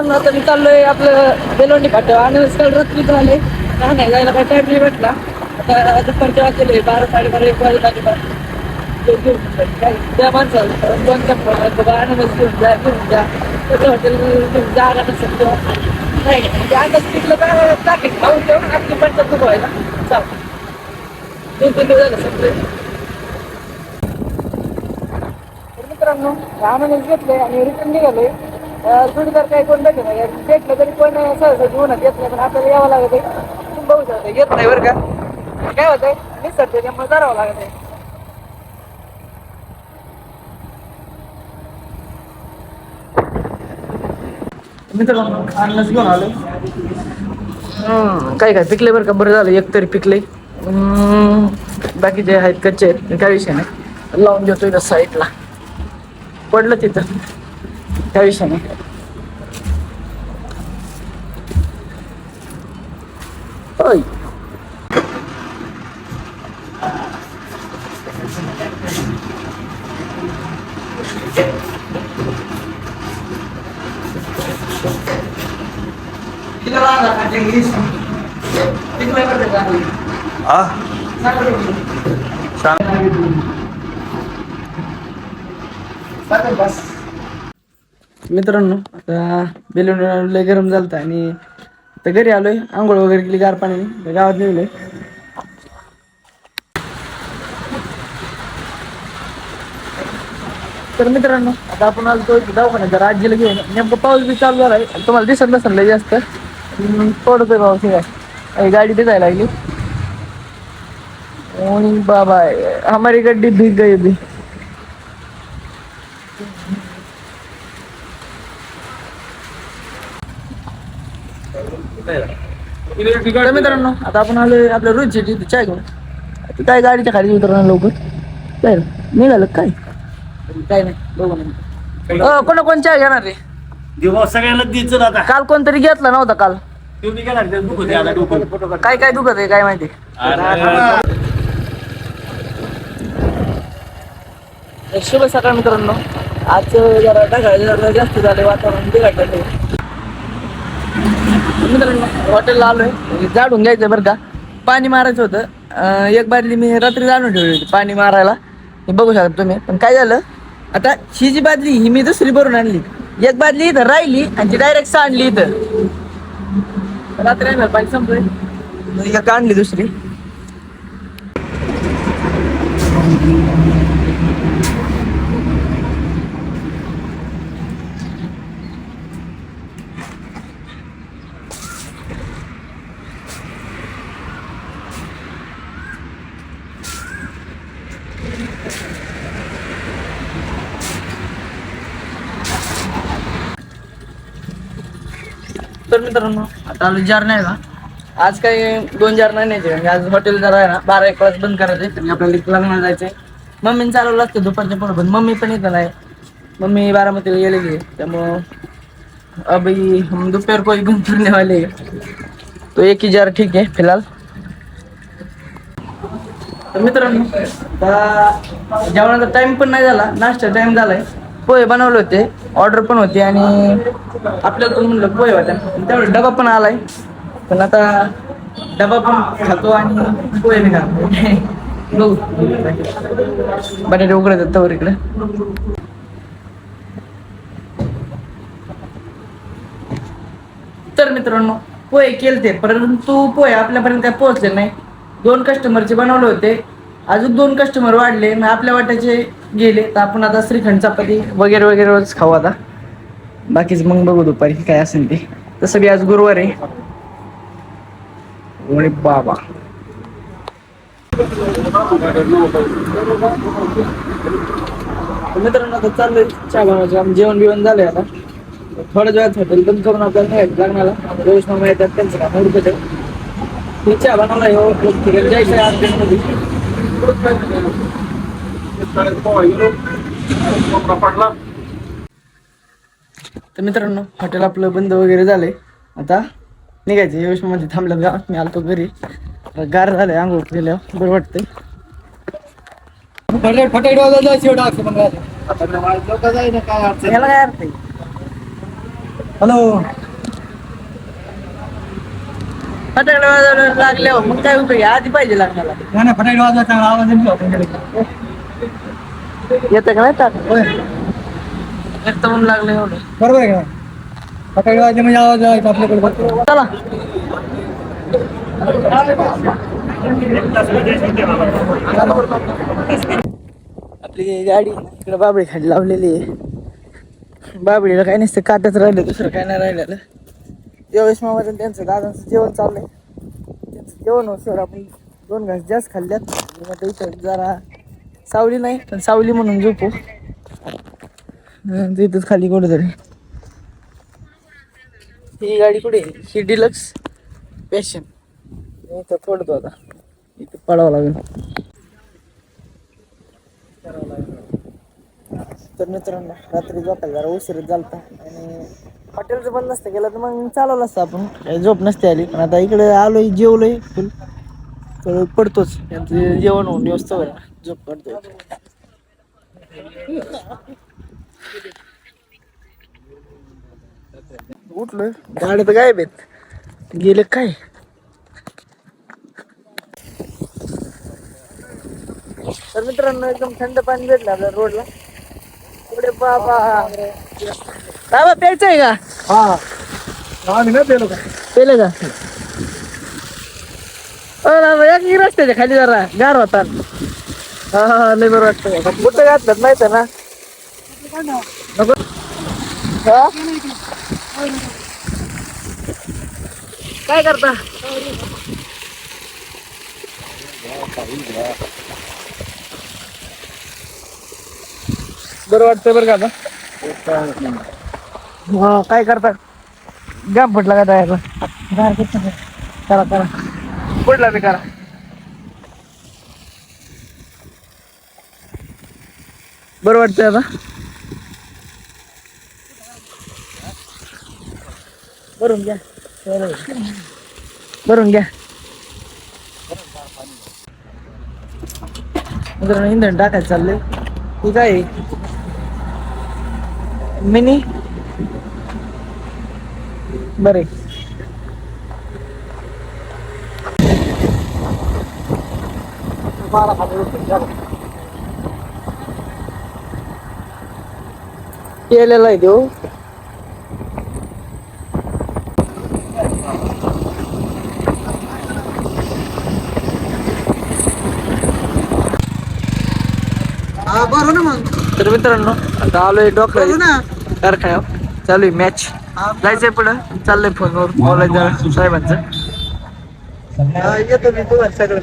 मित्रांनो आता मी चाललोय आपलं बेलोंडी फाट्यावर आणि काल रात्री झाले नाही जायला काही टाईम नाही भेटला. आता दुपारच्या वाजले 12 साडेबारा 1 वाजता त्या माणसाला 2 चप्पल आणायला घेऊन जा त्याचं हॉटेल जागा नसेल तेव्हा नाही म्हणजे आता तिथलं काय टाकेल खाऊन ठेवून आपली पंचायत व्हायला चालू 2-3 दिवस झालं सगळे. मित्रांनो आणायला घेतलंय आणि रिटर्न निघालोय. जोडीदार काही कोण भेटत नाही भेटलं तरी पण सहसा जीवनात येत नाही पण आपल्याला यावं लागत आहे. तुम्ही बघू शकता येत नाही बरं का काय होत आहे निसरते त्यामुळे करावं लागत आहे. मित्रांनो अननस घेऊन आलो. काही काय पिकले बरं का बरं झालं एक तरी पिकले. बाकी जे आहेत कच्चे आहेत काय विषय नाही लावून देतो इथं साईडला पडलं तिथं काय विषय नाही. होय मित्रांनो आता बेलून लय गरम झालतं आणि तर घरी आलोय आंघोळ वगैरे केली गार पाण्याने गावात निघलोय. तर मित्रांनो आता आपण आलो दवाखान्यात आजीला घेऊन नेमकं पाऊस बी चालू झाला आहे तुम्हाला दिसत नसेल लय जास्त पडतोय पाऊस काय गाडी दिसायला लागली आणि बाबा हमारी गड्डी भीग गई भी. मित्रांनो आता आपण आलोय आपल्या रोजची तिथे चाय घेऊन काय गाडीच्या खाली उतरणार लवकर काय निघालं काय काय नाही बघू कोणा कोण चाय घेणार रे सगळ्यांना द्यायचं आता काल कोणतरी घेतला नव्हता काल तुम्ही घेणार दुखत काय काय दुखत आहे काय माहिती. शुभ सकाळ मित्रांनो आज जरा ढगाळ जास्त झाले वातावरण बिघडलेलं आहे. मित्रांनो हॉटेलला आलोय जाडून घ्यायचं बरं का पाणी मारायचं होतं एक बादली मी रात्री जाणून ठेवली होती पाणी मारायला हे बघू शकता तुम्ही पण काय झालं आता ही जी बादली ही मी दुसरी भरून आणली एक बादली इथं राहिली आणि ती डायरेक्ट सांडली इथं रात्री आणलं पाणी संपलं एक आणली दुसरी. तर मित्रांनो आता आलो जार नाही का आज काही 2 जार नाही न्यायचे म्हणजे आज हॉटेल जरा आहे ना 12-1 वाजता बंद करायचे आणि आपल्याला लग्नाला जायचंय. मम्मीने चालवलं असतं दुपारच्या पुढं पण मम्मी पण इथं नाही मम्मी बारामतीला गेलेली त्यामुळं अभी हम दोपहर को ही बंद करने वाले तो एक ही जार ठीक आहे फिलहाल. तर मित्रांनो आता जेवणाचा टाइम पण नाही झाला नाश्ता टाइम झालाय पोहे बनवले होते ऑर्डर पण होती आणि आपल्याला पण म्हणलं पोहे होत्या त्यामुळे डबा पण आलाय पण आता डबा पण खातो आणि पोहे बी खातो बघू बटाटे उघडत आहेत तवर इकडे. तर मित्रांनो पोहे केलते परंतु पोहे आपल्यापर्यंत काय पोहोचले नाही. 2 कस्टमरचे बनवले होते अजून 2 कस्टमर वाढले मग आपल्या वाट्याचे गेले तर आपण आता श्रीखंड चपाती वगैरे वगैरे खाऊ आता बाकीच मग बघू दुपारी काय असेल ते तसं बी आज गुरुवार आहे. बाबा मित्रांनो आता चाललंय चहा बनवायचं जेवण बिवण झालंय आता थोड्याच वेळात हॉटेल बंद करून आपल्याला नाही लागणार रोज मामा येतात त्यांचं काम उरकत आहे चहा बनवला जायचं अर्जंटमध्ये. तर मित्रांनो हॉटेल आपलं बंद वगैरे झालंय आता निघायचं यवतमाळमध्ये थांबलं गावात मी आलतो घरी गार झालंय आंघोळ केल्यावर बरं वाटतंय. ह्याला काय अर्थ आहे हॅलो. फटाकडे वाजवायला लागले हो, मग काय उपयोग आहे? आधी पाहिजे लागणार. नाही फटाके वाजवायचा चांगला आवाज येतं का नाही टाक एक म्हणून लागले एवढं. बरोबर आहे का? फटाके वाजले म्हणजे आवाज यायचा आपल्याकडे बघतो. चला. आपली गाडी इकडे बाबळी खाली लावलेली आहे. बाबळीला काही नसतं, काटच राहिलं, दुसरं काय नाही राहिलेलं. योगेश मामाचं आणि त्यांचं दादांचं जेवण चाललंय. त्यांचं जेवण होतं आपण 2 घास जास्त खाल्ल्यात. मग इथं जरा सावली नाही पण सावली म्हणून झोपू तिथंच खाली कुठेतरी. ही गाडी कुठे आहे? ही डिलक्स पॅशन. इथं पडतो आता, इथं पडावं लागेल. तर मित्रांनो रात्री झोपायला जरा उशीरच झालता आणि हॉटेलचं बंद नसतं गेलं तर मग चालवलं असतं आपण, काही झोप नसते आली. पण आता इकडे आलोय, जेवलोय फुल, तर पडतोच. त्यांचं जेवण होऊन व्यवस्था झोप पडतो. उठलोय, गाड्या तर गायब आहेत, गेले काय. तर मित्रांनो एकदम थंड पाणी भेटलं आपल्या रोडला. पुढे बाबा बाबा प्यायचं आहे का? हा आम्ही नाही पेलो का? पेले का? एक रस्त्याच्या खाली जरा गार होता. हा लय बरं वाटतं. कुठं घातलं माहिती ना? नको. हा? काय करता? बरं वाटतंय बरं का आता? हा काय करता? गॅप फुटला का तयार? करा करा, कुठला बी करा. बरं वाटतंय आता? भरून घ्या, भरून घ्या. इंधन टाकायचं चाललंय. ही काय मिनी बरे. केलेला आहे देऊ. बरं ना मग. तर मित्रांनो आता आलोय डॉक्टर कारखान्यावर, चालू आहे मॅच. जायचंय पुढं, चाललंय फोनवर बोलायचं साहेबांचं. येतो मी तुम्हाला सगळं.